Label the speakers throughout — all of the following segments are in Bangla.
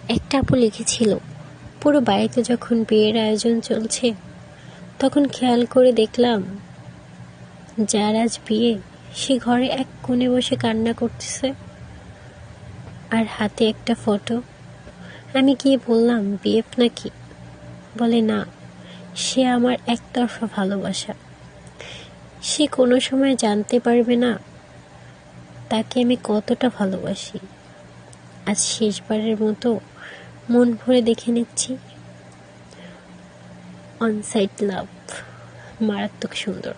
Speaker 1: একটা আপু লিখেছিল, পুরো বাড়িতে যখন বিয়ের আয়োজন চলছে তখন খেয়াল করে দেখলাম যার আজ বিয়ে সে ঘরে এক কোণে বসে কান্না করতেছে আর হাতে একটা ফটো। আমি গিয়ে বললাম, বিএফ নাকি? বলে না, সে আমার একতরফা ভালোবাসা। সে কোনো সময় জানতে পারবে না তাকে আমি কতটা ভালোবাসি। আজ শেষবারের মতো মন ভরে দেখে নিচ্ছি। অনসাইট লাভ, মারাত্মক সুন্দর।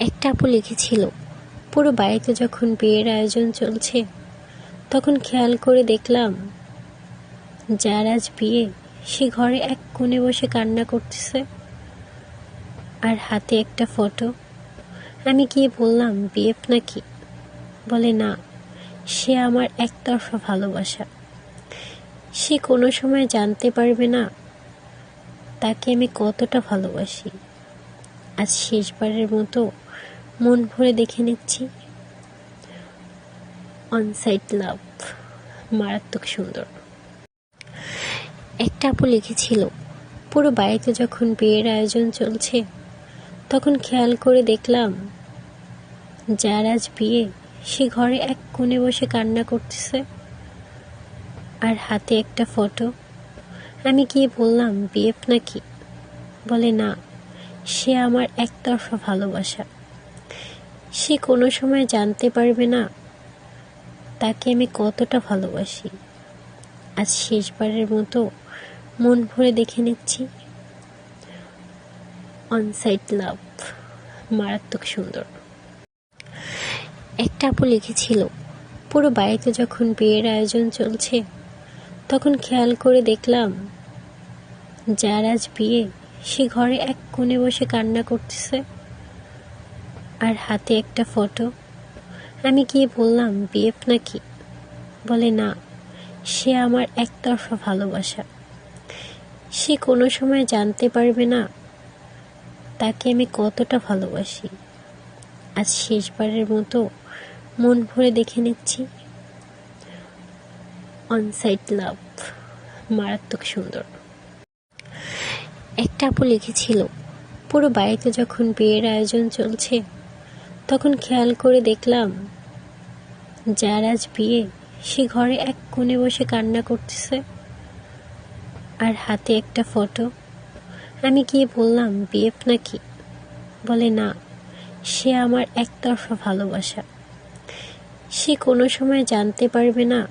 Speaker 1: একটা আপু লিখেছিল, পুরো বাড়িতে যখন বিয়ের আয়োজন চলছে তখন খেয়াল করে দেখলাম যার আজ বিয়ে সে ঘরে এক কোণে বসে কান্না করতেছে আর হাতে একটা ফটো। আমি গিয়ে বললাম, বিএফ নাকি? বলে না, সে আমার একতরফা ভালোবাসা। সে কোনো সময় জানতে পারবে না তাকে আমি কতটা ভালোবাসি। আজ শেষবারের মতো মন ভরে দেখে নিচ্ছি। অনসাইট লাভ, মারাত্মক সুন্দর। একটা আপু লিখেছিল, পুরো বাড়িতে যখন বিয়ের আয়োজন চলছে তখন খেয়াল করে দেখলাম যার আজ বিয়ে সে ঘরে এক কোণে বসে কান্না করতেছে আর হাতে একটা ফটো। আমি গিয়ে বললাম, বিএফ নাকি? বলে না, সে আমার একতরফা ভালোবাসা। সে কোনো সময় জানতে পারবে না তাকে আমি কতটা ভালোবাসি। আজ শেষবারের মতো মন ভরে দেখে নিচ্ছি। অনসাইট লাভ, মারাত্মক সুন্দর। একটা আপু লিখেছিল, পুরো বাড়িতে যখন বিয়ের আয়োজন চলছে তখন খেয়াল করে দেখলাম যার আজ বিয়ে সে ঘরে এক কোণে বসে কান্না করতেছে আর হাতে একটা ফটো। আমি গিয়ে বললাম, বিএফ নাকি? বলে না, সে আমার একতরফা ভালোবাসা। সে কোনো সময় জানতে পারবে না তাকে আমি কতটা ভালোবাসি। আজ শেষবারের মতো মন ভরে দেখে নিচ্ছি। অনসাইট লাভ, মারাত্মক সুন্দর। একটা আপু লিখেছিল, পুরো বাড়িতে যখন বিয়ের আয়োজন চলছে তখন খেয়াল করে দেখলাম যার আজ বিয়ে সে ঘরে এক কোণে বসে কান্না করতেছে আর হাতে একটা ফটো। আমি গিয়ে বললাম, বিএফ নাকি? বলে না, সে আমার একতরফা ভালোবাসা। সে কোনো সময় জানতে পারবে না